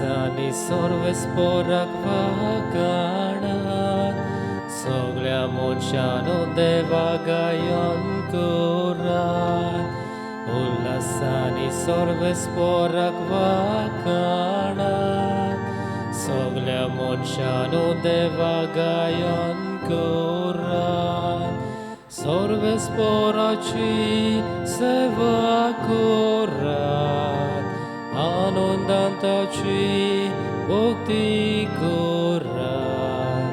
उल्हासानी सर्वेस्पोराक वागणात सगळ्या मनशानो देवा गायन करात उल्हासानी सर्वेस्पोराक वागणात सगळ्या मनशानो देवा गायन करात सर्वेस्पोराची सेवा करात आनंदांताची भक्ती करात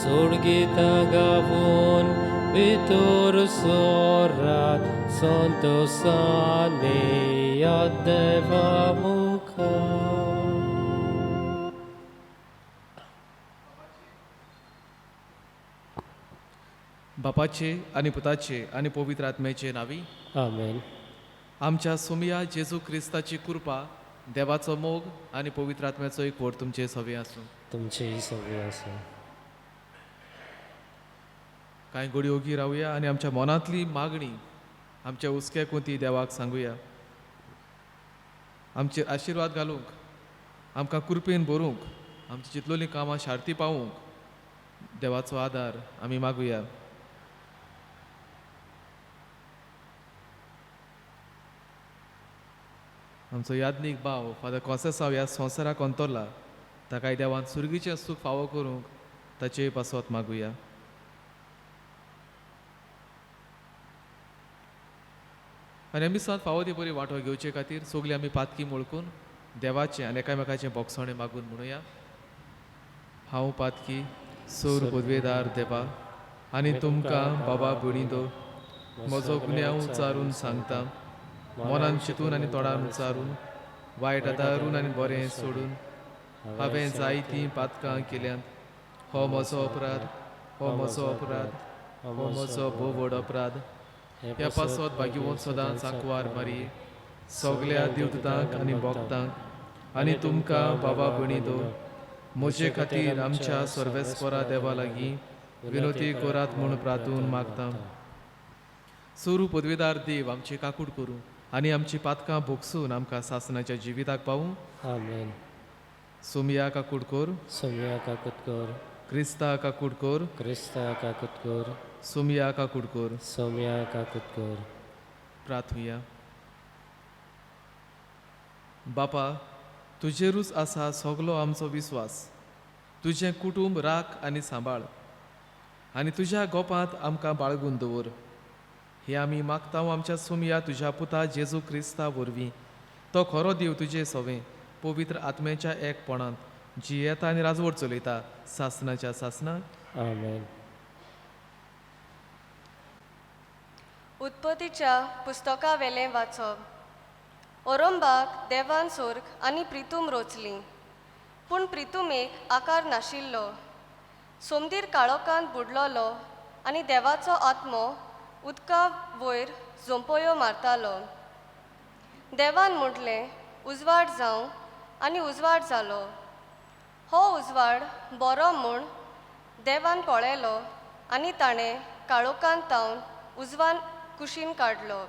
सोडगितां गावून भितर सोरात संतोषाने या देवा मुखार. बापाचे आणि पुताचे आणि पवित्र आत्म्याचे नावी आमेन. आमच्या सोमिया जेजू क्रिस्ताची कृपा देवाचो मोग आणि पवित्र आत्म्याचो एक वड तुमचे सवे आसूं. तुमचेही सगळे असो. कांय घडी ओगी रावया आणि आमच्या मनांतली मागणी आमच्या उस्क्या कोती देवाक सांगुया. आमचे आशिर्वाद घालूंक आमकां कृपेन भरूंक आमची चितलोलीं कामां शार्ती पावूंक देवाचो आदार आमी मागुया. आमचो यादनीक भाव फादर कॉसेसांव ह्या संवसाराक अंतरला ताकाय देवान सुर्गीचें सूख फावो करूंक ताचे पासत मागुया. आनी आमी सांत फावो ती बरी वांटो घेवचे खातीर सगळीं आमी पातकी मुळकून देवाचें आनी एकामेकाचें बोगसणें मागून म्हणुया. हांव पातकी सौर पदवेदार देवा आनी तुमकां बाबा भणिदो म्हजो गुन्यांव उचारून सांगता मनान चिंतून आनी तोंडान उचारून वायट आदारून आनी बरें सोडून हांवें जायतीं पातकां केल्यांत. हो म्हजो अपराध हो म्हजो अपराध हो म्हजो भोव व्हड अपराध. ह्या पासत भाग्यवंत सदांच आंकवार मारी सगल्या दिवदूतांक आनी भक्तांक आनी तुमकां बाबा भणिदो म्हजे खातीर आमच्या सर्वेस्परा देवा लागीं विनोती करात म्हूण प्रार्थून मागता. सोरू पदवेदार देव आमची काकूट करूं आनी आमची पातकां भोगसून आमकां सासणाच्या जिविताक पावूं. आमेन. सोमिया काकूट कर सोम्या काकूट कर. क्रिस्ता काकूट कर क्रिस्ता काकूट कर. सोमिया काकूट कर. सोम्या काकूट कर. प्रार्थुया. बापा तुजेरूच आसा सगलो आमचो विस्वास. तुजें कुटूंब राख आनी सांबाळ आनी तुज्या गोपांत आमकां बाळगून दवर. हे आमी मागता आमच्या सोमिया तुज्या पुता जेजू क्रिस्ता वरवीं. तो खरो देव तुजे सवें पवित्र आत्म्याच्या एकपणांत जियेता आनी राजवट चलयता सासणाच्या सासणाक. आमेन. उत्पत्तीच्या पुस्तका वेलें वाचप. ओरंबाक देवान सोर्ग आनी प्रितूम रोचली पूण प्रितुमेक आकार नाशिल्लो. सोमदीर काळोखांत बुडलोलो आनी देवाचो आत्मो उदका वयर झोंपयो मारतालो. देवान म्हटलें उजवाड जावं आनी उजवाड जालो. हो उजवाड बरो म्हूण देवान पळयलो आनी ताणें काळोखांत तावन उजवान कुशीन काडलो.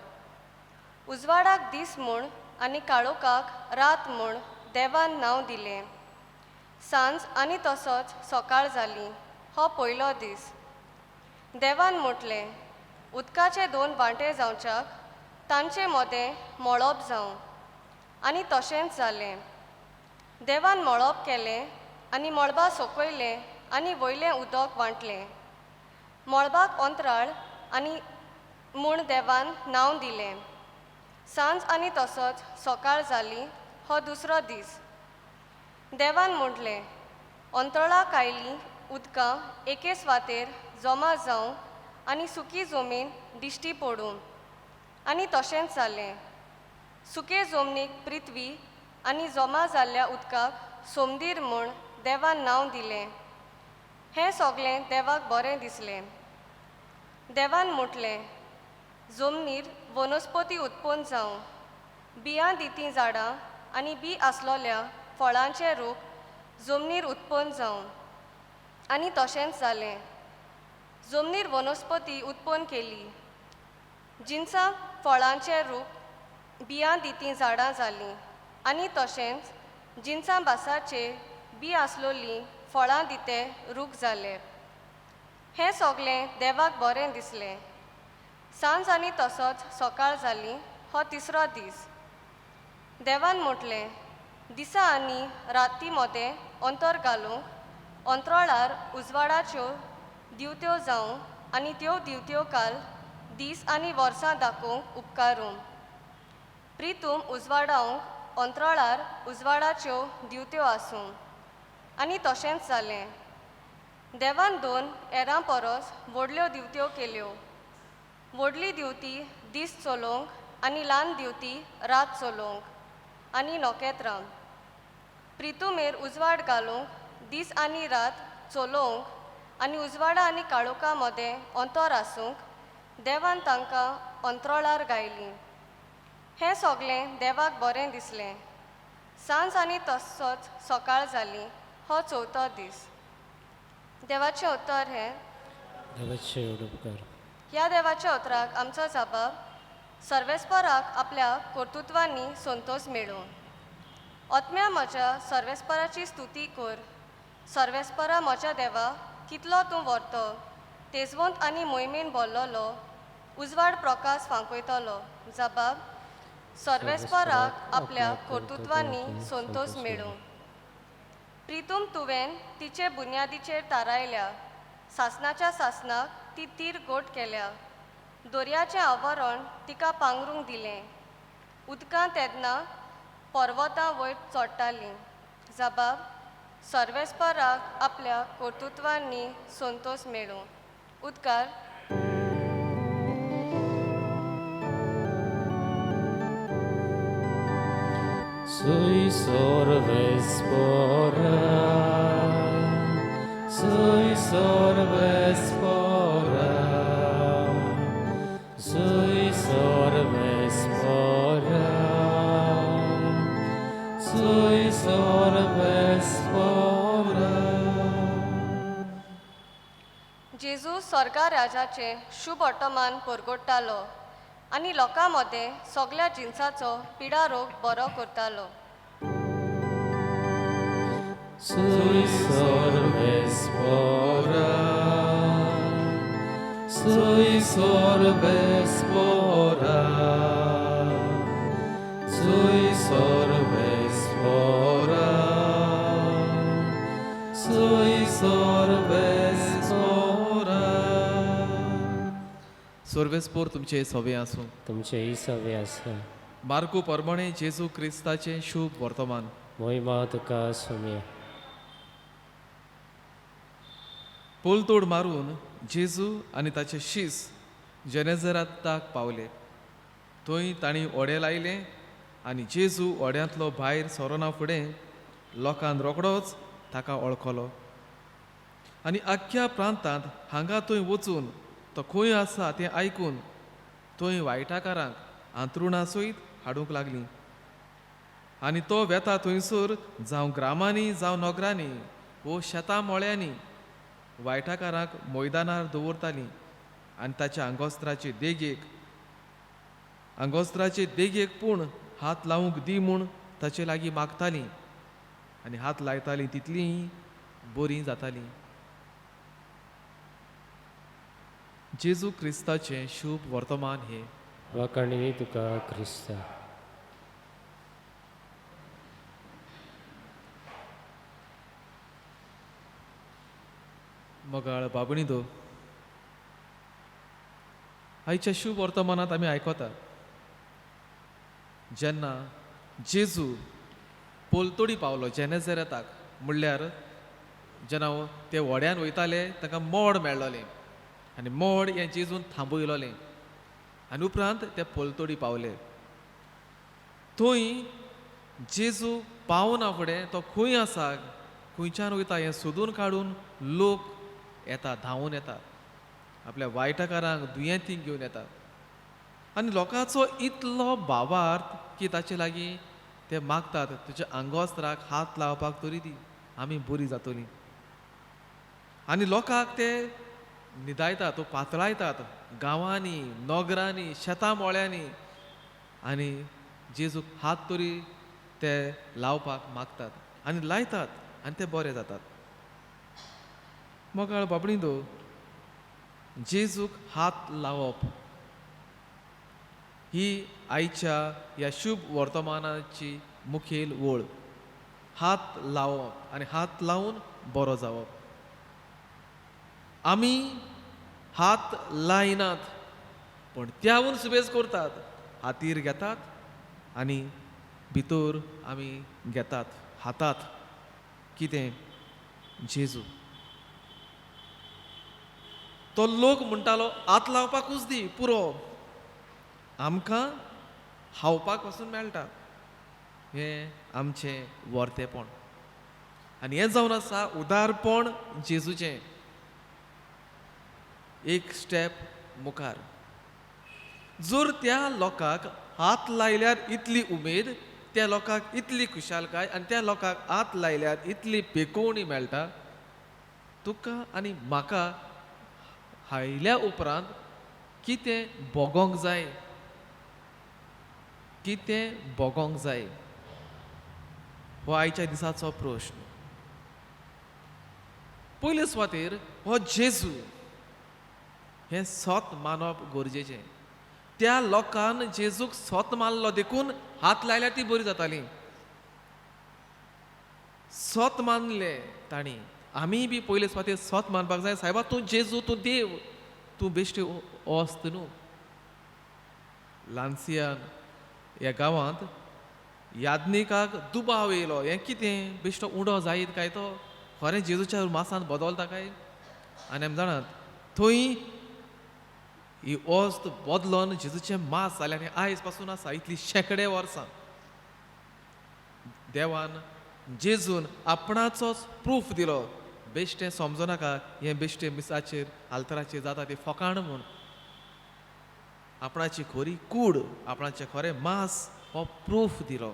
उजवाडाक दीस म्हूण आनी काळोखाक रात म्हूण देवान नांव दिलें. सांज आनी तसोच सकाळ जाली हो पयलो दीस. देवान म्हटलें उदकाचे दोन वांटे जावच्याक तांचे मदें मळप जावं आनी तशेंच जालें. देवान मळप केलें आनी मळबा सकयलें आनी वयलें उदक वांटलें. मळबाक अंतराळ आनी म्हूण देवान नांव दिलें. सांज आनी तसोच सकाळ जाली हो दुसरो दीस. देवान म्हटलें अंतराळाक आयलीं उदकां एके सुवातेर जमा जावं आनी सुकी जमीन दिश्टी पडूं आनी तशेंच जालें. सुके जमनीक पृथ्वी आनी जमा जाल्ल्या उदकाक सोमदीर म्हूण देवान नांव दिलें. हें सगळें देवाक बरें दिसलें. देवान म्हटलें जमनीर वनस्पती उत्पन्न जावं बियां दितीं झाडां आनी बी आसलोल्या फळांचे रूप जमनीर उत्पन्न जावं आनी तशेंच जालें. जमनीर वनस्पती उत्पन्न केली. जिन्सां फळांचे रूप बियां दितीं झाडां जालीं आनी तशेंच जिन्सां बासाचे बी आसलोली फळां दिते रूख जाले. हें सगलें देवाक बरें दिसलें. सांज आनी तसोच सकाळ जाली हो तिसरो दीस. देवान म्हटलें, दिसा आनी राती मोदें अंतर घालूंक अंतराळार उजवाडाच्यो दिवत्यो जावं आनी त्यो दिवत्यो काल दीस आनी वर्सां दाखोवंक उपकारूं. प्रितूम उजवाडावंक अंतराळार उजवाडाच्यो दिवत्यो आसूं. आनी तशेंच जालें. देवान 2 एरां परस व्हडल्यो दिवत्यो केल्यो. व्हडली दिवती दीस चलोवंक आनी ल्हान दिवती रात चलोवंक आनी नोखेत्रां. प्रितुमेर उजवाड घालूंक दीस आनी रात चलोवंक आनी उजवाडा आनी काळोखा मदें अंतर आसूंक देवान तांकां अंतराळार घायलीं. हें सगलें देवाक बरें दिसलें. सांज आनी तसोच सकाळ जाली हो चवथो दीस. देवाचें उतर हें. देवाचे उपकार. ह्या देवाच्या उतराक आमचो जबाब सर्वेस्पराक आपल्या कर्तृत्वांनी संतोष मेळूं. ओतम्या म्हज्या सर्वेस्पराची स्तुती कर. सर्वेस्परा म्हज्या देवा कितलो तूं व्हरतो. तेजवंत आनी मोहिमेन भरलोलो उजवाड प्रकाश फांकयतलो. जबाब सर्वेस्पराक आपल्या कर्तृत्वांनी संतोष मेळूं. प्रितूम तुवें तिचे बुन्यादीचेर तारायल्या. सासणाच्या सासणाक ती तीर गोट केल्या. दर्याचें आवरण तिका पांगरूंक दिलें. उदकांत येदना पर्वतां वयर चडटालीं. जबाब सर्वेस्पराक आपल्या कर्तृत्वांनी संतोष मेळूं. उद्गार. Sui sorvespora, sui sorvespora, sui sorvespora, sui sorvespora. जेजू स्वर्गा राजाचें शुभ वर्तमान परगोडटालो आनी लोकां मदें सगल्या जिन्साचो पिडा रोग बरो करतालो. Sui sorvespora, sui sorvespora, sui sorvespora, sui sorvespora. सर्वेस्पोर तुमचे सवे आसूं. तुमचे ही सवे आसा. मार्कू परमणे जेजू क्रिस्ताचें शुभ वर्तमान. मोहिमा तुका सुम्या. पोलतोड मारून जेजू आनी ताचे शीस जेनेझराताक पावले. थंय तांणी ओडे लायले आनी जेजू ओड्यांतलो भायर सोरोना फुडें लोकांन रोकडोच ताका वळखलो. आनी आख्ख्या प्रांतांत हांगा थंय वचून तो खंय आसा तें आयकून थंय वायटाकारांक अंथरुणा सयत हाडूंक लागलीं. आनी तो वेता थंयसर जावं ग्रामांनी जावं नगरांनी वो शेतां मोळ्यांनी वायटाकारांक मैदानार दवरतालीं आनी ताच्या आंगोस्त्राचे देगेक पूण हात लावंक दी म्हूण ताचे लागीं मागतालीं आनी हात लायतालीं तितलीं बरीं जातालीं. जेजू क्रिस्ताचें शुभ वर्तमान हें. वाकणवी तुका क्रिस्ता. मोगाळ बाबणीदो, आयच्या शुभ वर्तमानांत आमी आयकता जेन्ना जेजू पोलतोडी पावलो जेनेझरेताक, म्हणल्यार जेन्ना ते व्हड्यान वयताले ताका मोड मेळ्ळोलें आनी मोड हें जेजून थांबयलोलें आनी उपरांत ते पोलतोडी पावले. थंय जेजू पावना फुडें तो खंय आसा, खंयच्यान वयता हें सोदून काडून लोक येता, धांवून येता, आपल्या वायटाकारांक दुयेंतींक घेवन येता. आनी लोकांचो इतलो भावार्थ की ताचे लागीं ते मागतात तुज्या आंगोस्त्राक हात लावपाक तरी दी, आमी बरीं जातलीं. आनी लोकांक ते न्हिदायतात, पातळायतात गांवांनी, नगरांनी, शेतां मोळ्यांनी. आनी जेजूक हात तरी ते लावपाक मागतात आनी लायतात आनी ते बरे जातात. मोगाळ बाबडींदो, जेजूक हात लावप ही आयच्या ह्या शुभ वर्तमानाची मुखेल ओळ. हात लावप आनी हात लावून बरो जावप. आमी हात लायनात पण त्याहून सुबेज करतात. हातीर घेतात आनी भितर आमी घेतात, हातात कितें? जेजू. तो लोक म्हणटालो हात लावपाकूच दी पुरो, आमकां खावपाक वचून मेळटा. हें आमचें वर्तेपण आनी हें जावन आसा उदारपण जेजूचें. एक स्टेप मुखार. जर त्या लोकाक हात लायल्यार इतली उमेद, त्या लोकाक इतली खुशालकाय आनी त्या लोकाक हात लायल्यार इतली पेकोवणी मेळटा, तुका आनी म्हाका हायल्या उपरांत कितें बोगोंक जाय? कितें बोगोंक जाय? हो आयच्या दिसाचो प्रश्न. पयले सुवातेर हो जेजू हें सोत मानप गरजेचें. त्या लोकान जेजूक सोत मानलो देखून हात लायल्यार ती बरी जाताली. सोत मानले तांणी. आमी बी पयले सुवातेर सोत मानपाक जाय. सायबा तूं जेजू, तूं देव, तूं बेश्टे वस्त न्हू. लान्सियान ह्या गांवांत याज्ञिकाक दुबाव येयलो. हें कितें? बेश्टो उडो जायत काय तो? खरें जेजूच्या मासान बदलता काय? आनी आमी जाणात थंय ही वस्त बदलोन जेजूचें मास जालें आनी आयज पासून आसा इतलीं शेकडे वर्सां. देवान जेजून आपणाचोच प्रूफ दिलो. बेश्टें समजो नाका हें बेश्टें मिसाचेर आल्तराचेर जाता तें फकाण म्हूण. आपणाची खरी कूड, आपणाचें खरें मास हो प्रूफ दिलो.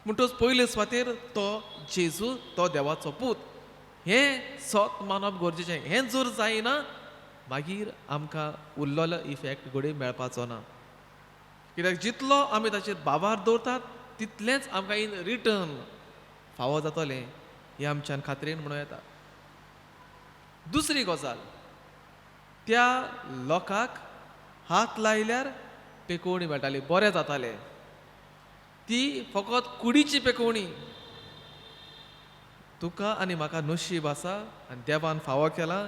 म्हणटच पयले सुवातेर तो जेजू, तो देवाचो पूत, हें सोत मानप गरजेचें. हें जर जायना मागीर आमकां उरलोलो इफेक्ट घडये मेळपाचो ना. कित्याक जितलो आमी ताचेर बाबार दवरतात तितलेंच आमकां इन रिटर्न फावो जातलें हें आमच्यान खात्रेन म्हणूं येता. दुसरी गजाल, त्या लोकाक हात लायल्यार पेकोवणी मेळटाली, बरें जातालें. ती फकत कुडीची पेकोवणी. तुका आनी म्हाका नशीब आसा आनी देवान फावो केला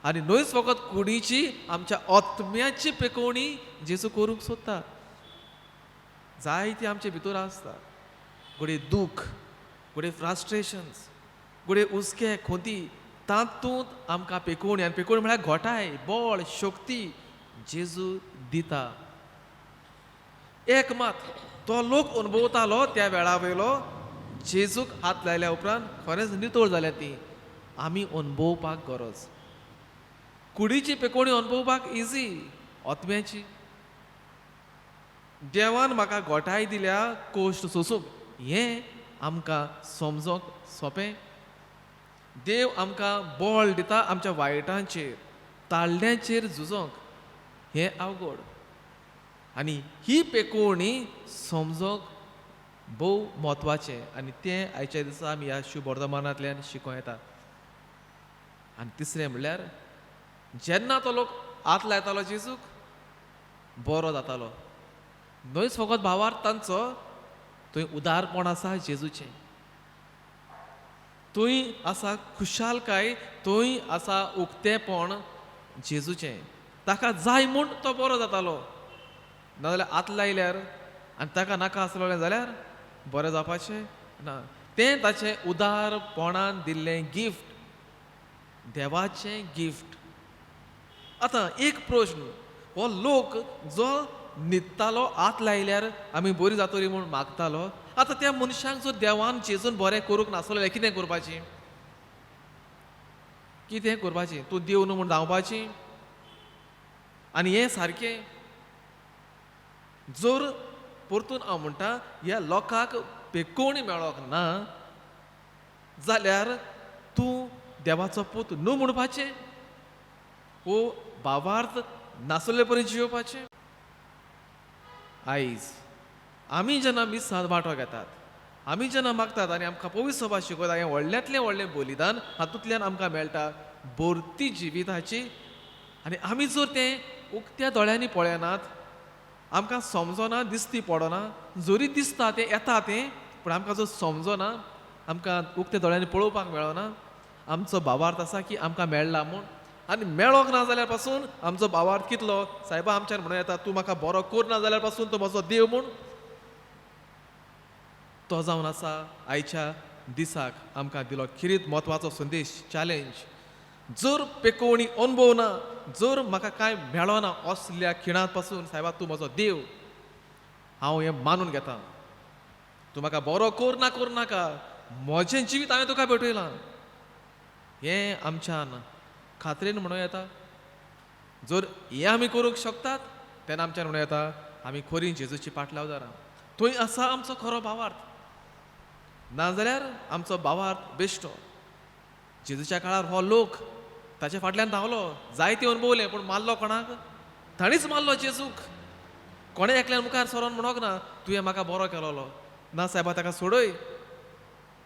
आनी न्हयच फकत कुडीची, आमच्या आत्म्याची पेकोवणी जेजू करूंक सोदता. जायती आमचे भितर आसता. घडये दूख, घडये फ्रस्ट्रेशन्स, घडये हुस्के खोंती, तातूंत आमकां पेकोवणी. आनी पेकोवणी म्हळ्यार घोटाय, बळ, शक्ती जेजू दिता. एक मात तो लोक अनुभवतालो त्या वेळा वयलो, जेजूक हात लायल्या उपरांत खरेंच नितळ जाल्या ती. आमी अनुभवपाक गरज. कुडीची पेकोवणी अनुभवपाक इजी, आत्म्याची देवान म्हाका घोटाय दिल्या कोश्ट सोसूंक, हें आमकां समजोंक सोंपें. देव आमकां बळ दिता आमच्या वायटांचेर, ताळड्यांचेर झुजोंक, हें अवघड. आनी ही पेकोवणी समजोंक भोव म्हत्वाचें आनी तें आयच्या दिसा आमी ह्या शुभ वर्तमानांतल्यान शिकों येता. आनी तिसरें म्हणल्यार जेन्ना तो लोक हात लायतालो जेजूक, बरो जातालो. न्हयच फकत भावार्थ तांचो, थंय उदारपण आसा जेजूचें, थंय आसा खुशालकाय, थंय आसा उक्तेपण जेजूचें. ताका जाय म्हूण तो बरो जातालो. नाजाल्यार हात लायल्यार आनी ताका नाका आसलें जाल्यार बरें जावपाचें ना. तें ताचें उदारपणान दिल्लें गिफ्ट, देवाचें गिफ्ट. आतां एक प्रश्न, हो लोक जो न्हिदतालो हात लायल्यार आमी बरी जातली म्हूण मागतालो, आतां त्या मनशाक जर देवान जेजून बरें करूंक नासलो जाल्यार कितें करपाचें? कितें करपाचें? तूं देव न्हू म्हूण धांवपाची? आनी हें सारकें. जर परतून हांव म्हणटा ह्या लोकाक पेकोवणी मेळोंक ना जाल्यार तूं देवाचो पूत न्हू म्हणपाचें? वो भावार्थ नासले परी जियोवपाचें? आयज आमी जेन्ना मिसांत वांटो घेतात, आमी जेन्ना मागतात आनी आमकां पवित्र सभा शिकयता हें व्हडल्यांतलें व्हडलें बलिदान हातूंतल्यान आमकां मेळटा भरती जिविताची. आनी आमी जर तें उक्त्या दोळ्यांनी पळयनात, आमकां समजना, दिसती पडना, जरी दिसता तें येता तें, पूण आमकां जर समजना, आमकां उक्त्या दोळ्यांनी पळोवपाक मेळना, आमचो भावार्थ आसा की आमकां मेळ्ळा म्हूण. आनी मेळोंक ना जाल्यार पासून आमचो भावार्थ कितलो, सायबा आमच्यान म्हणूं येता तूं म्हाका बरो करना जाल्यार पासून तो म्हजो देव म्हूण. तो जावन आसा आयच्या दिसाक आमकां दिलो खिरीत म्हत्वाचो संदेश, चॅलेंज. जर पेकोवणी अनुभव ना, जर म्हाका कांय मेळना असल्या खिणांत पासून, सायबा तूं म्हजो देव, हांव हें मानून घेतां. तूं म्हाका बरो कर नाका, म्हजें जिवीत हांवें तुका भेटयलां. हें आमच्यान खात्रेन म्हणूं येता. जर हें आमी करूंक शकतात तेन्ना आमच्यान म्हणूं येता आमी खरीं जेजूची पाटलावदारां. थंय आसा आमचो खरो भावार्थ. नाजाल्यार आमचो भावार्थ बेश्टो. जेजूच्या काळार हो लोक ताचे फाटल्यान धांवलो, जायते अनुभवले, पूण मारलो कोणाक? ताणीच मारलो जेजूक. कोणें एकल्यान मुखार सरोन म्हणोंक ना तुवें म्हाका बरो केलोलो. ना सायबा ताका सोडय.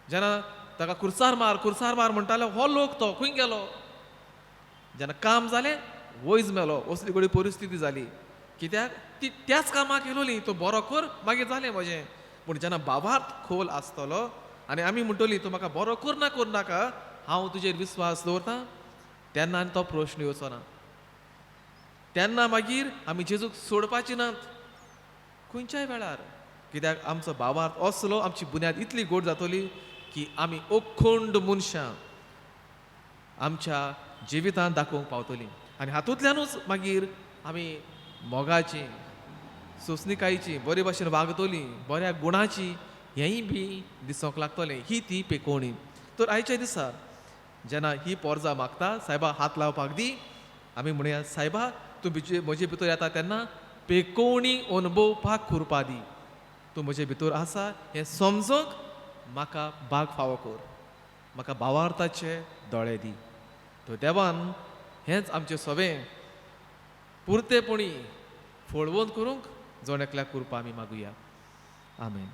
जेन्ना ताका खुर्सार मार म्हणटालो हो लोक तो खंय गेलो? जेन्ना काम जालें वयज मेलो. असली घडी परिस्थिती जाली. कित्याक ती त्याच कामाक येयलोली, तो बरो कर मागीर जालें म्हजें. पूण जेन्ना भावार्थ खोल आसतलो आनी आमी म्हणटली तूं म्हाका बरो कर नाका, हांव तुजेर विस्वास दवरतां, तेन्ना आनी तो प्रश्न येवचो ना. तेन्ना मागीर आमी जेजूक सोडपाची नात खंयच्याय वेळार. कित्याक आमचो भावार्थ असलो, आमची बुन्याद इतली गोड जातली की आमी अखंड मनशां आमच्या जिवितांत दाखोवंक पावतलीं. आनी हातूंतल्यानूच मागीर आमी मोगाची, सोंसणीकायेची, बरे भाशेन वागतलीं, बऱ्या गुणाची, हेंय बी दिसोंक लागतलें. ही ती पेकोवणी. तर आयच्या दिसा जेन्ना ही पोरजां मागता, सायबा हात लावपाक दी. आमी म्हणया सायबा तूं म्हजे भितर येता तेन्ना पेकोवणी अनुभवपाक खुरपा दी. तूं म्हजे भितर आसा हें समजूंक म्हाका भाग फावो कर. म्हाका भावार्थाचे दोळे दी. तो देवान हेंच आमचें सवें पुर्तेपणी फळवंत करूंक जण एकल्याक कृपा आमी मागुया. आमेन.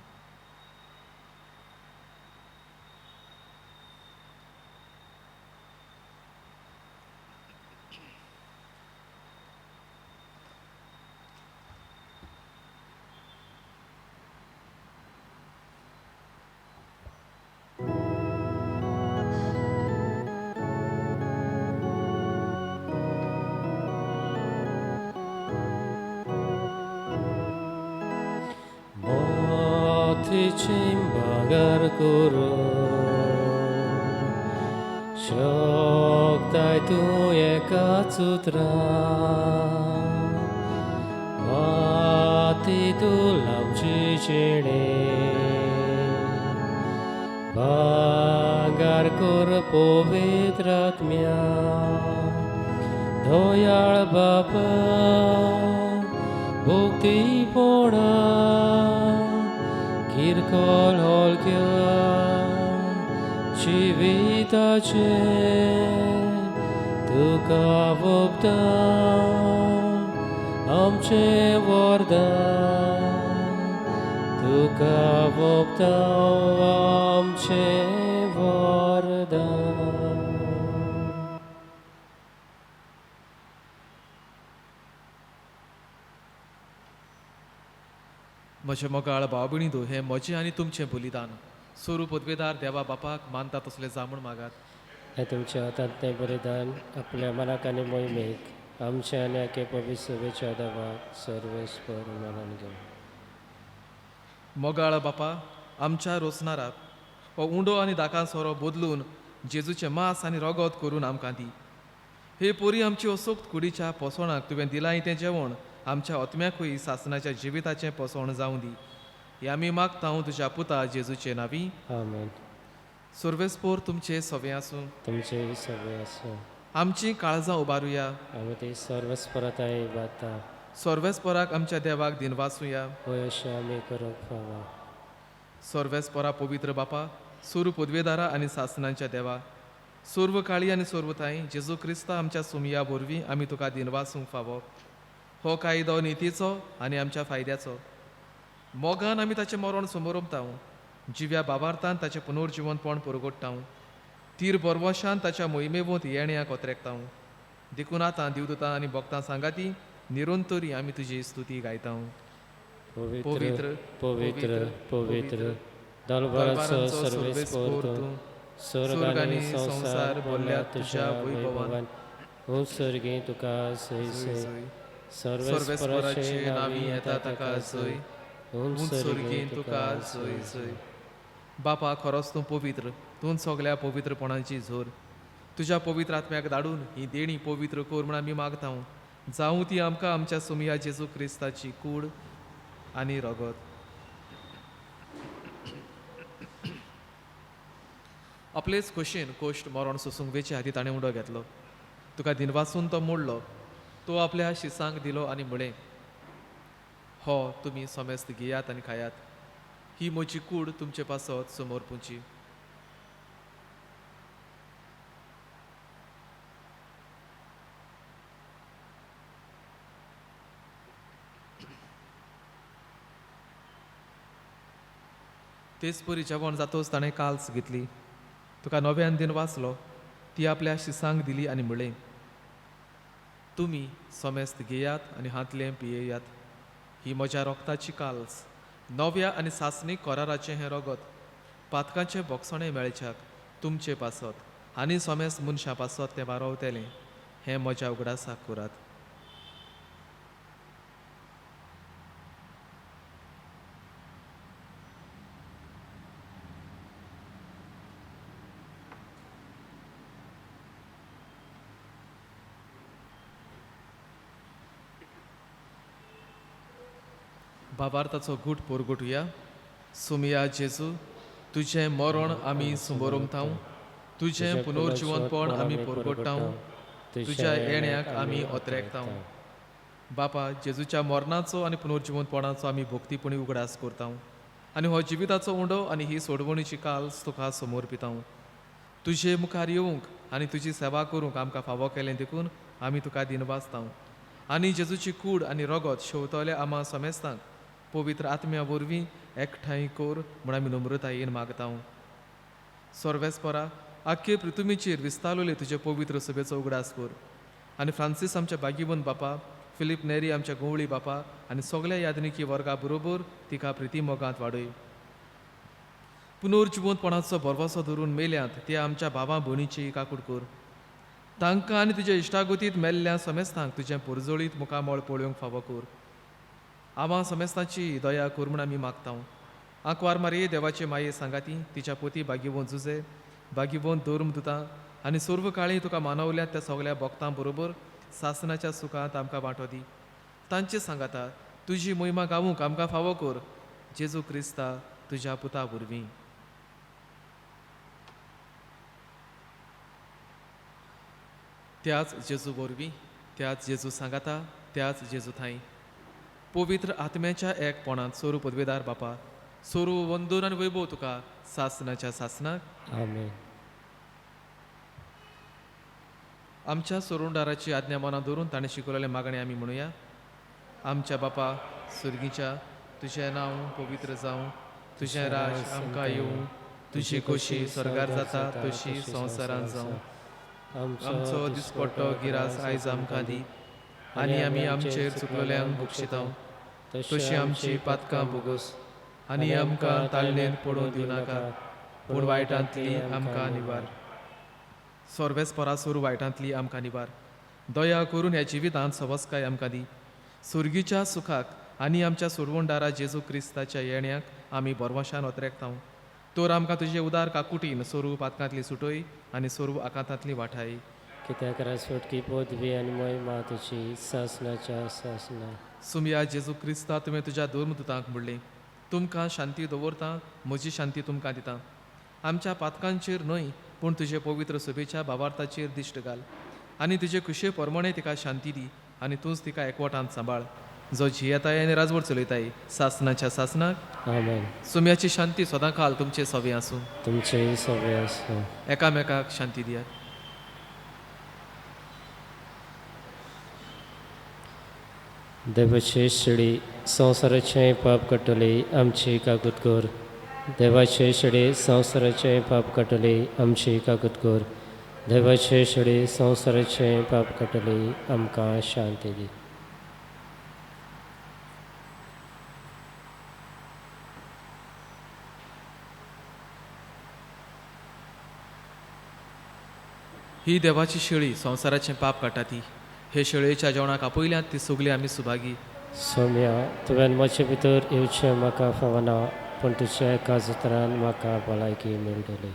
Timbagar kuro Shoktai tu ekatsutra Mati tu lamchi chine Bagar kur povitratmya Doyal bapa Bhukti pona Kirkol holkya Shivitache Tuka vopta Amche vorda Tuka vopta Amche vorda म्हजे मोगाळ भाव भयणींनो, हें म्हजें आनी तुमचें बलिदान सोरू पदवेदार देवा बापाक मानता तसलें जामून मागात. हे तुमच्या हातांतलें बलिदान आपल्या मनाक आनी मोहिमेक आमच्या आनी एके पवित्र सभेच्या देवाक सर्वेस्पर मनान घेवन. मोगाळ बापा, आमच्या रोसनाराक हो उंडो आनी दाकां सोरो बदलून जेजूचें मांस आनी रगत करून आमकां दी. हे पोरी आमची असोक्त कुडीच्या पोसोणाक तुवें दिलां तें जेवण आमच्या आत्म्याकूय सासणाच्या जिविताचें पोसवण जावं दी. हे आमी मागता तुज्या पुता जेजूचे नांवी. आमेन. सर्वेस्पोर तुमचे सवें आसूं. तुमचे सगळे आसूं. आमची काळजां उबारुया. आमी ती सर्वस्परताय बाता सर्वेस्पराक आमच्या देवाक दिनवासुया. होय अशें आमी करप फावा. सर्वेस्परा पवित्र बापा, सोरू पदवेदारा आनी सासणांच्या देवा, सोर्व काळी आनी सोर्वताय जेजू क्रिस्ता आमच्या सुमया वरवीं आमी तुका दिनवासूंक फावो. हो कायदो नितीचो आनी आमच्या फायद्याचो. मोगान आमी ताचें मरण समोरमतां जिव्या बाबार्थान ताचें पुनर्जिवनपण परगोडटां तीर बरवशान ताच्या मोहिमेवंत येण्याक ओतरेकतां देखून आतां दिवदूतां आनी भक्तां सांगाती निरंतरी आमी तुजी स्तुती गायतां पवित्र पवित्र पवित्र दलबराचो सर्वेस्पोर तूं स्वर्ग आनी संसार भरल्या तुज्या वैभवान सर्गी तुका सय सय सर्वेस्पराचे नावी येता ताका सय सर्गीन तुका जय जय बापा खरोच तूं पवित्र तूं सगल्या पवित्रपणाची झोर तुज्या पवित्र आत्म्याक धाडून ही देणी पवित्र कोर म्हण आमी मागतां जावं ती आमकां आमच्या सुमिया जेजू क्रिस्ताची कूड आनी रगत आपलेच खोशेन कोश्ट मरण सोसूंक वेचे हाती ताणें उडो घेतलो तुका दिनवासून तो मोडलो तो आपल्या शिसांक दिलो आनी म्हळें हो तुमी समेस्त घेयात आनी खायात ही म्हजी कूड तुमचे पासत समोर पुंची तेच परी जेवण जातोच ताणें काल्स घेतली तुका नव्यान दिन वाचलो ती आपल्या शिसांक दिली आनी म्हळें तुमी समेस्त घेयात आनी हातलें पियेयात ही म्हज्या रोगताची काल्स नव्या आनी सासणीक कराराचें हें रगत पातकांचें बोगसणें मेळच्याक तुमचे पासत आनी समेस्त मनशां पासत तें वारवतेलें हें म्हज्या उगडासाक करात बाबार्थाचो घूट पोरगोटुया सुमिया जेजू तुजें मरण आमी सुमोरमतां तुजें पुनर्जिवनपण आमी पोरगोडटां तुज्या येण्याक आमी ओतरेकतां बापा जेजूच्या मरणाचो आनी पुनर्जिवनपणाचो आमी भोक्तीपणी उगडास करतां आनी हो जिविताचो उंडो आनी ही सोडवणीची काल्स तुका समोर पितां तुजे मुखार येवंक आनी तुजी सेवा करूंक आमकां फावो केलें देखून आमी तुका दिनवासतां आनी जेजूची कूड आनी रगत शेवतले आमा समेस्तांक पवित्र आत्म्या वरवीं एकठांय कोर म्हूण आमी नम्रतायेन मागतां सर्वेस्परा आख्खे पृथ्वीचेर विस्तारलोले तुजे पवित्र सभेचो उगडास कर आनी फ्रांसीस आमच्या बागीवन बापा फिलीप नेरी आमच्या गोवळी बापा आनी सगळ्या यादनिकी वर्गा बरोबर तिका प्रिती मोगांत वाडय पुनर्जिवनपणाचो बरवसो धरून मेल्यांत ते आमच्या भावां भयणीची काकूड कर तांकां आनी तुज्या इश्टागतींत मेल्ल्या समेस्तांक तुजें पुरजोळीत मुखामळ पळोवंक फावो कर आमा समेस्तांची दया कर म्हूण आमी मागतां आंकवार मारये देवाचे माये सांगाती तिच्या पोती बागीवोन जुजे बागीवोन धर्म दुतां आनी सर्व काळी तुका मानवल्यात त्या सगळ्या भक्तां बरोबर सासनाच्या सुखांत आमकां वांटो दी तांचे सांगाता तुजी मोहिमा गावूंक आमकां फावो कर जेजू क्रिस्ता तुज्या पुता वरवीं त्याच जेजू वरवीं त्याच जेजू सांगाता त्याच जेजू थंय पवित्र आत्म्याच्या एकपणांत सोरू पदवेदार बापा सोरू वंदन आनी वैभव तुका सासनाच्या सासनाक आमेन आमच्या सोरुंडाराची आज्ञा मनात धरून ताणें शिकवलेले मागणे आमी म्हणुया आमच्या बापा सुर्गीच्या तुजें नांव पवित्र जावं तुजें राज आमकां येवं तुजी खोशी स्वर्गार जाता तशी संवसारांत जावं आमचो दिसपट्टो गिरास आयज आमकां दी आनी आमी आमचेर चुकलोल्यांक बक्षितां तशी आमची पातकां बोगोस आनी आमकां ताळणेन पडूं दिवं नाका पूण वायटांतली आमकां निवार सर्वेस्परा सुरू वायटांतली आमकां निवार दया करून ह्या जिवितांत सवस्काय आमकां दी सुर्गीच्या सुखाक आनी आमच्या सोडवणदारा जेजू क्रिस्ताच्या येण्याक आमी बरवशान ओतरेकतां तर आमकां तुजे उदार काकुटीन सोरू पातकांतली सुटय आनी सोरू आकांतांतली वाठाय कित्याक रासवटकी पदवी आनी मोहिमा तुजी सासनाच्या सासना सुमिया जेजू क्रिस्ता तुवें तुज्या धर्मदुतांक म्हणलें तुमकां शांती दवरतां म्हजी शांती तुमकां दितां आमच्या पातकांचेर न्हय पूण तुजे पवित्र सभेच्या भावार्थाचेर दिश्ट घाल आनी तुजे कुशे परमणे तिका शांती दी आनी तूंच तिका एकवटांत सांबाळ जो जियेताय आनी राजवट चलयताय सासनाच्या सासनाक आमेन सुम्याची शांती सदांकाल तुमचे सवे आसूं तुमचे सगळे आसूं एकामेकाक शांती दियात देवाचे शिडी संवसाराचें पाप काडटली आमची काकूत कर. देवाचे शिडी संवसाराचें पाप काडटली आमची काकूत कर. देवाचे शिडी संवसाराचें पाप काडटली आमकां शांती दी. ही देवाची शेळी संवसाराचें पाप काडटा ती. हे शेळयेच्या जेवणाक आपयल्यांत ती सगळी आमी सुभागी. सौम्या तुवें म्हजे भितर येवचें म्हाका फावना, पूण तुज्या एका उतरान म्हाका भलायकी मेळटली.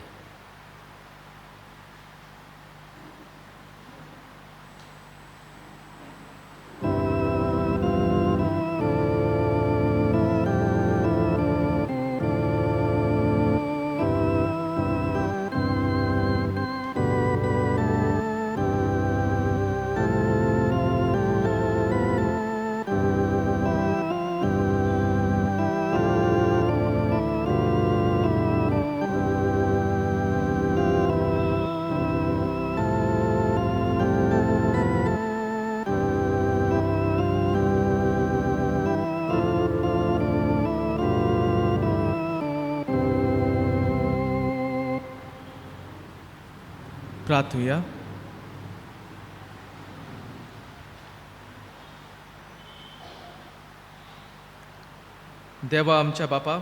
प्रार्थुया. देवा आमच्या बापा,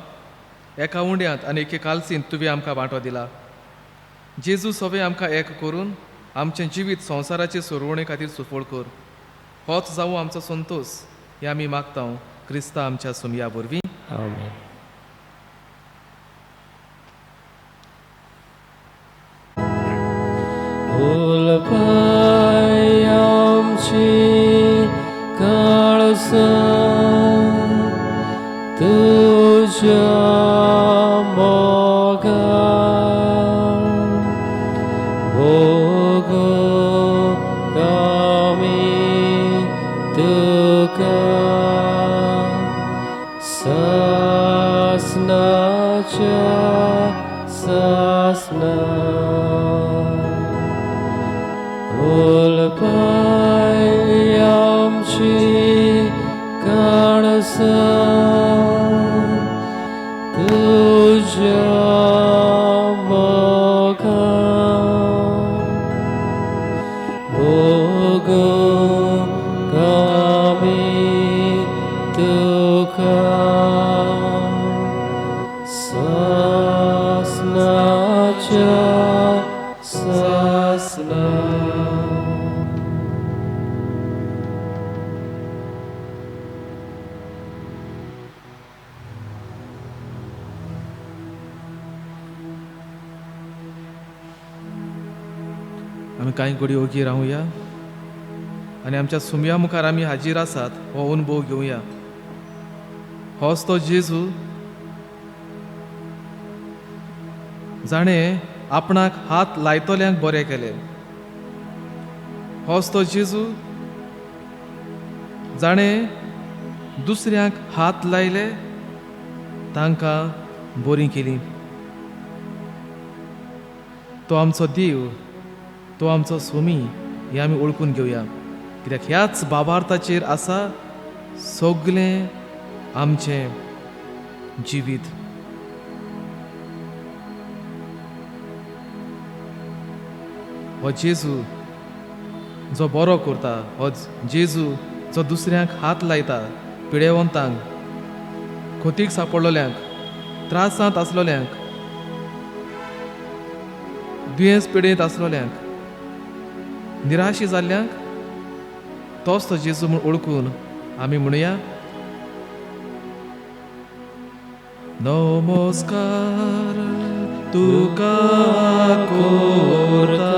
एका उंड्यांत आनी एके कालसींत तुवें आमकां वांटो दिला. जेजू सगळें आमकां एक करून आमचें जिवीत संवसाराचे सोडवणे खातीर सुफोळ कर. होच जावं आमचो संतोश हें आमी मागता क्रिस्ता आमच्या सुमया वरवीं. आमेन. उलपाय आमची काळसा तुझ्या मोगा भोगो आमी तुका सासनाच्या सासना. उलपाय आमची काळसा तुझ्या मोगा भोगो आमी तुका सासनाच्या सासना. आमी कांय घडी ओगी रावया आनी आमच्या सुमया मुखार आमी हाजीर आसात हो अनुभव घेवया. होच तो जेजू जाणें आपणाक हात लायतल्यांक बरें केलें. होच तो जेजू जाणें दुसऱ्यांक हात लायले तांकां बरीं केलीं. तो आमचो देव, तो आमचो स्वामी हें आमी ओळखून घेवया. कित्याक ह्याच बाबार्थाचेर आसा सगळें आमचें जिवीत. हो जेजू जो बरो करता, हो जेजू जो दुसऱ्यांक हात लायता, पिडेवंतांक, खोतीक सांपडलेल्यांक, त्रासांत आसलेल्यांक, दुयेंस पिडेंत आसलेल्यांक, निराशी जाल्ल्यांक तोच तो जेजू म्हूण ओळखून आमी म्हणुया नमस्कार तुका कोरता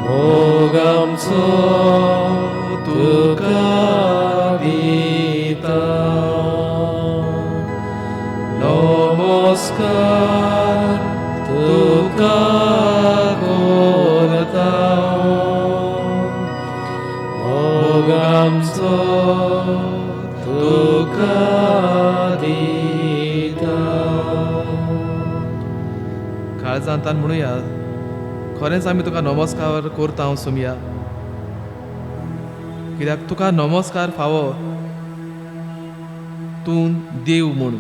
मोग आमचो तुका दिता. नमस्कार तुका कोरता मोग आमचो तुका दिता. काळजांतान म्हणुया खरेंच आमी तुका नमस्कार करता सुमया. कित्याक तुका नमस्कार फावो तूं देव म्हूण.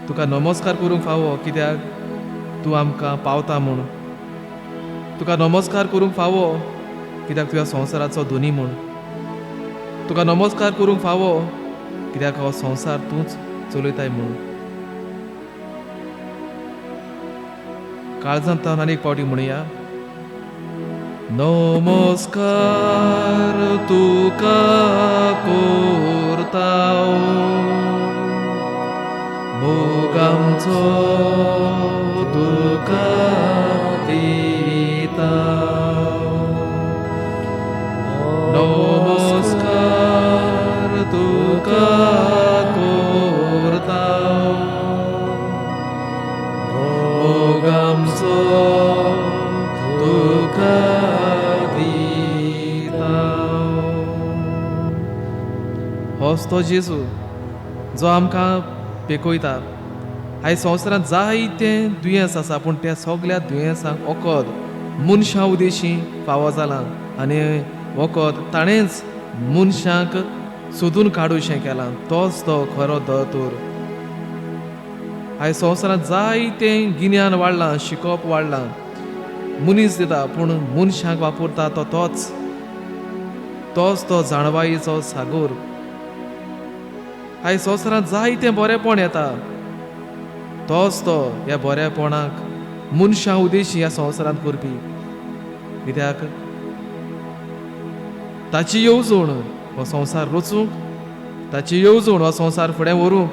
तुका नमस्कार करूंक फावो कित्याक तूं आमकां पावता म्हूण. तुका नमस्कार करूंक फावो कित्याक तुज्या संवसाराचो धनी म्हूण. तुका नमस्कार करूंक फावो कित्याक हो संवसार तूंच चलयताय म्हूण. काळजांत आनी एक फावटी म्हणुया, नमस्कार तुका करता मोग आमचो तुका दिता. नमस्कार तुका करता मोग आमचो तुका दिता. होच तो जेजू जो आमकां पेकयता. आयज संवसारांत जायते दुयेंस आसा पूण त्या सगळ्या दुयेंसांक वखद मनशां उदेशी फावो जालां आनी वखद ताणेंच मनशांक सोदून काडूशें केलां. तोच तो खरो दोतोर. आयज संवसारांत जायतें गिन्यान वाडलां, शिकप वाडलां, मनीस दिता पूण मनशांक वापरता तो तोच तो जाणवायेचो सागोर. आयज संवसारांत जायतें बरेंपण येता, तोच तो ह्या बरेपणाक मनशां उदेशी ह्या संवसारांत करपी. कित्याक ताची येवजण हो संवसार रचूंक, ताची येवजण हो संवसार फुडें व्हरूंक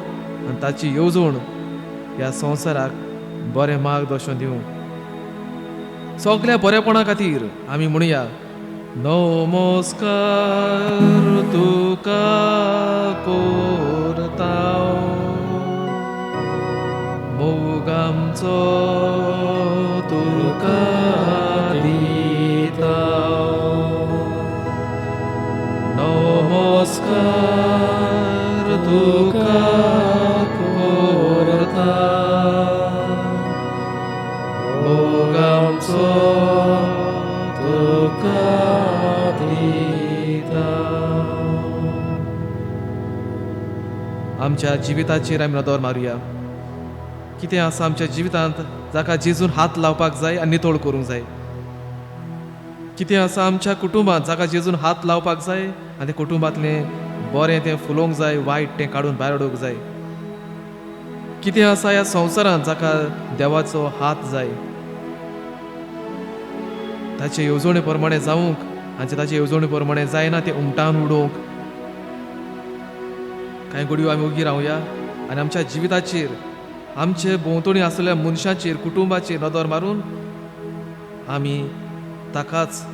आनी ताची येवजण ह्या संवसाराक बरें मार्गदर्शन दिवंक. सगळ्या बरेपणा खातीर आमी म्हणुया, नमस्कार तुका करता मोग आमचो तुका दिता. नमस्कार तुका करता मोग आमचो तुका दिता. आमच्या जिविताचेर आमी नदर मारुया. कितें आसा आमच्या जिवितांत जाका जेजून हात लावपाक जाय आनी नितळ करूंक जाय. कितें आसा आमच्या कुटुंबांत जाका जेजून हात लावपाक जाय आनी कुटुंबांतलें बरें तें फुलोवंक जाय, वायट तें काडून भायर उडोवंक जाय. कितें आसा ह्या संवसारांत जाका देवाचो हात जाय. ताचे येवजणे प्रमाणें जावंक आनी ताचे येवजणे प्रमाणें जायना तें उमटावन उडोवंक. कांय घडयो आमी ओगी रावया आनी आमच्या जिविताचेर, आमचे भोंवतणी आसलेल्या मनशांचेर, कुटुंबाचेर नदर मारून आमी ताकाच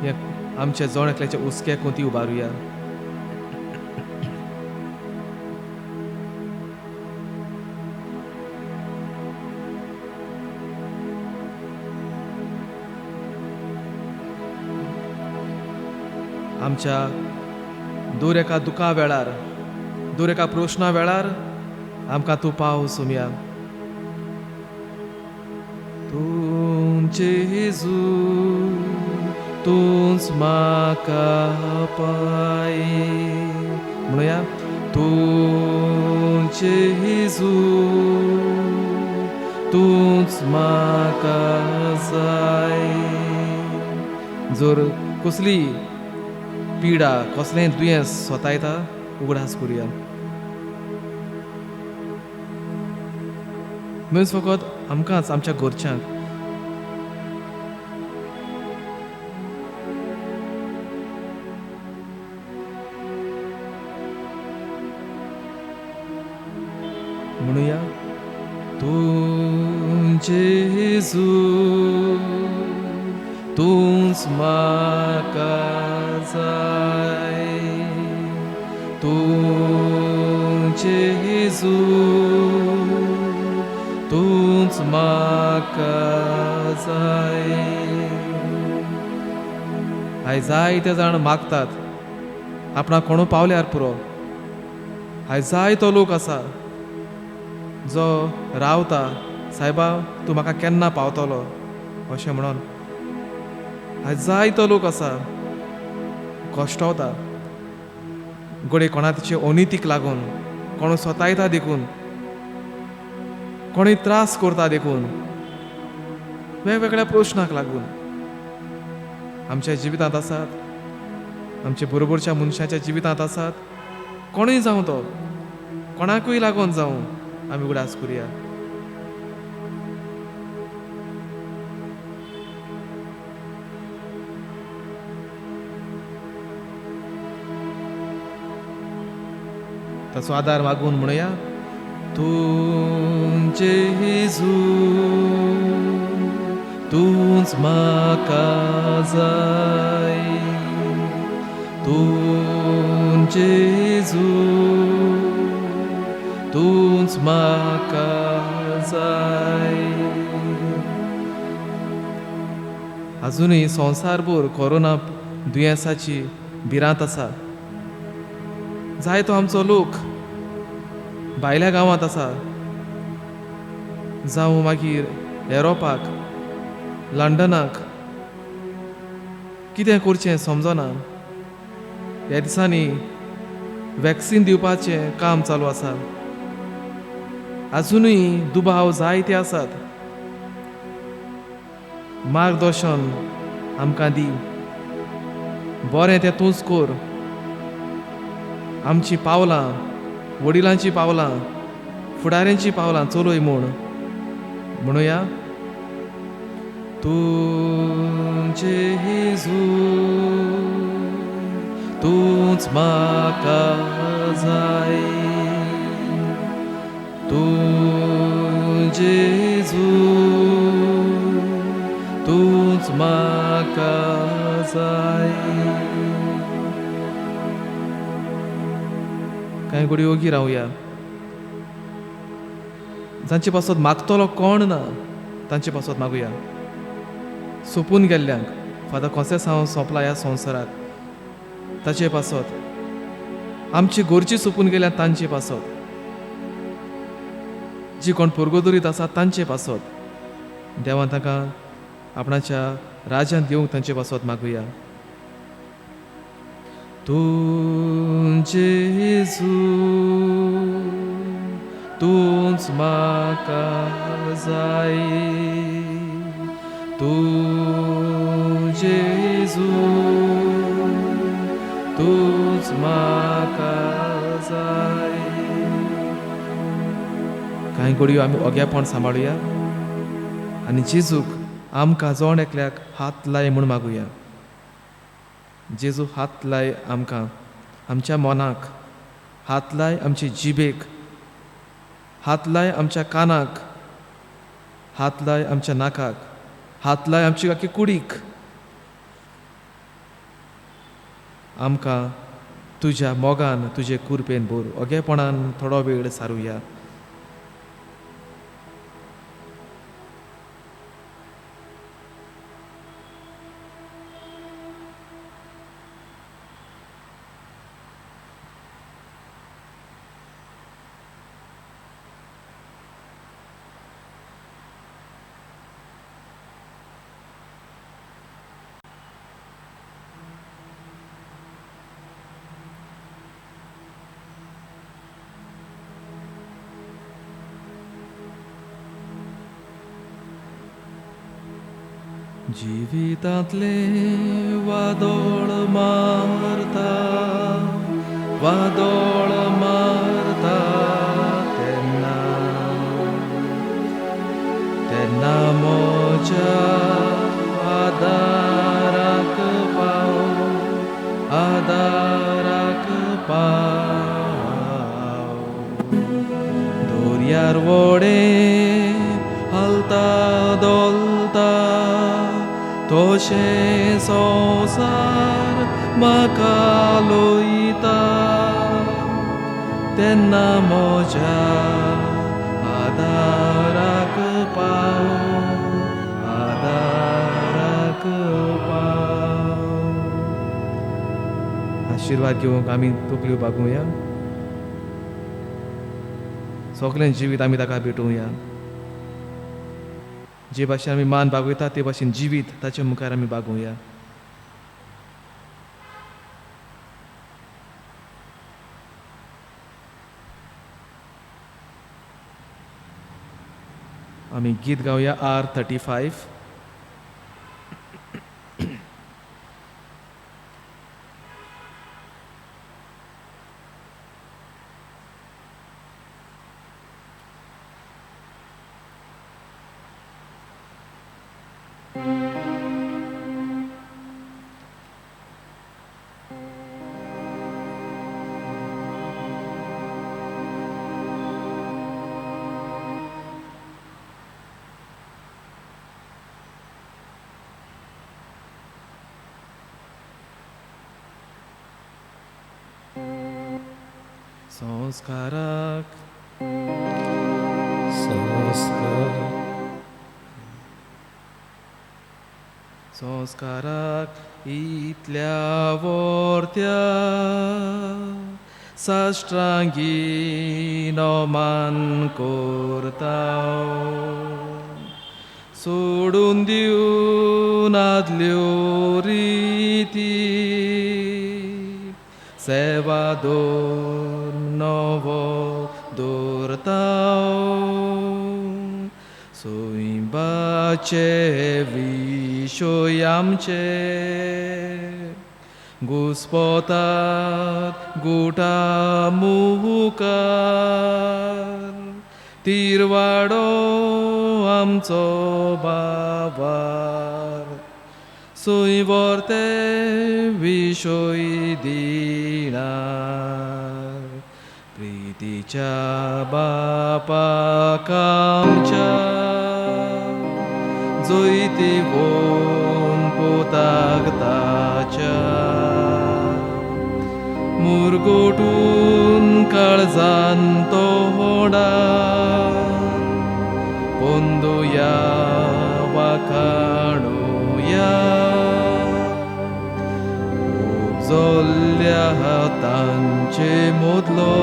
हे आमच्या जण एकल्याच्या उस्क्या कोंती उबारुया. आमच्या दूर एका दुखा वेळार, दूर एका प्रश्ना वेळार आमकां तूं पाव सुमया. तुमचे जेजू तूंच म्हाका पाय म्हणुया. तुमचे जेजू तूंच म्हाका जाय. जर कसली पिडा, कसलेंय दुयेंस स्वतायता, उगडास करुया. मीन्स फकत आमकांच, आमच्या घरच्यांक. म्हणुया, तुमचे जेजू तूंच म्हाका जाय. तुमचे जेजू तूंच म्हाका जाय. आयज जायते जाण मागतात आपणाक कोणू पावल्यार पुरो. आयज जायतो लोक आसा जो रावता, सायबा तूं म्हाका केन्ना पावतलो अशें म्हणोन. आयज जायतो लोक आसा कश्टावता, गोडे कोणाचे अनितीक लागून, कोण स्वतायता देखून, कोणी त्रास करता देखून, वेगवेगळ्या प्रश्नाक लागून आमच्या जिवितांत आसात, आमच्या बरोबरच्या मनशाच्या जिवितांत आसात. कोणूय जावं तो, कोणाकूय लागून जावं आमी उडास करुया. ताचो आदार मागून म्हणुया, तुझे जेजू तूंच म्हाका जाय, तुझे जेजू तूंच म्हाका जाय. अजुनूय संवसारभर कोरोना दुयेंसाची भिरांत आसा. जायतो आमचो लोक भायल्या गांवांत आसा, जावं मागीर युरोपाक, लंडनाक. कितें करचें समजना. ह्या दिसांनी वॅक्सीन दिवपाचें काम चालू आसा. अजुनूय दुबाव जायते आसात. मार्गदर्शन आमकां दी. बरें तें तूंच कर. आमची पावलां, वडिलांची पावलां, फुडाऱ्यांची पावलां चलय म्हूण म्हणुया, तुझे जेजू तूंच म्हाका जाय, तुझे जेजू तूंच म्हाका जाय. कांय घडयो ओगी रावया. जांचे पासत मागतलो कोण ना तांचे पासत मागुया. सोंपून गेल्ल्यांक फादर कोंसेसांव सोंपला ह्या संवसाराक ताचे पासत, आमची घरची सोंपून गेल्या तांचे पासत, जी कोण पुर्गोदरीत आसा तांचे पासत देवान तांकां आपणाच्या राज्यांत येवंक तांचे पासत मागुया. तुझे जेजू तूंच म्हाका जाय, तुझे जेजू तूंच म्हाका जाय. कांय घडयो आमी ओग्यापण सांबाळुया आनी जेजूक आमकां जोड एकल्याक हात लाय म्हूण मागुया. जेजू हात लाय आमकां, आमच्या मनाक हात लाय, आमचे जिबेक हात लाय, आमच्या कानाक हात लाय, आमच्या नाकाक हात लाय, आमची आख्खी कुडीक. आमकां तुज्या मोगान, तुजे कुरपेन भर. ओगेपणान थोडो वेळ सारुया. जिवितांतले वादोळ मारता, वादोळ मारता तेन्ना, तेन्ना म्हज्या आदाराक पाव, आदाराक पाव. दोर्यार वोडे हलता दोलता तोशे संवसार म्हाका लोयता, तेन्ना म्हज्या आदाराक पाव, आदाराक पाव. आशिर्वाद घेवंक आमी तकल्यो बागुया. सगळें जिवीत आमी ताका भेटोवया. जे भाशेन आमी मान बागयता ते भाशेन जिवीत ताचे मुखार आमी बागोवया. आमी गीत गावया R35. संस्काराक संस्काराक इतल्या वर्त्या साश्टांगी नोमान कोरता सोडून दिवन आदल्यो रिती सेवा दोर नवो दोरता सोयबाचे विशय आमचे घुस्पोतात गुटा मुखार तिरवाडो आमचो बाबार सोयवर्ते विशय दिनार प्रितीच्या बापाक आमच्या जोयती भोन पोताक ताच्या मुरगोटून काळजान तोडान पोंदुया वाखाणुया उपजोल्ल्या हातांचे मोदलो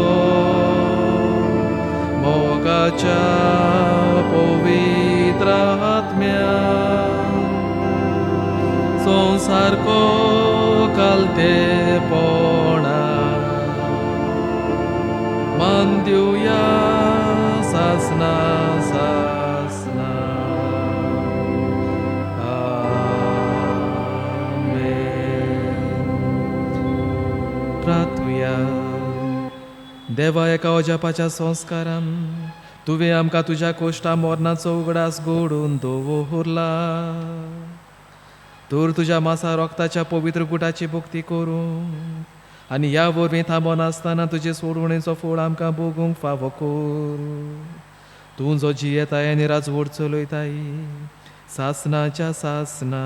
मोगाच्या पवित्र आत्म्यान संसारको कालतेपणा मान दिवया सासना सासना आमेन. प्रार्थुया. देवा एका अजापाच्या संस्कारान तुवें आमकां तुज्या कोश्टा मोरणाचो उगडास घडोवन दवरला. तर तुज्या मासा रोगताच्या पवित्र गुटाची भक्ती करूं आनी ह्या वरवीं थांबोन आसतना तुजे सोडवणेचो फळ आमकां भोगूंक फावो कर. तूं जो जियेताय आनी राजवट चलयताय सासनाच्या सासना.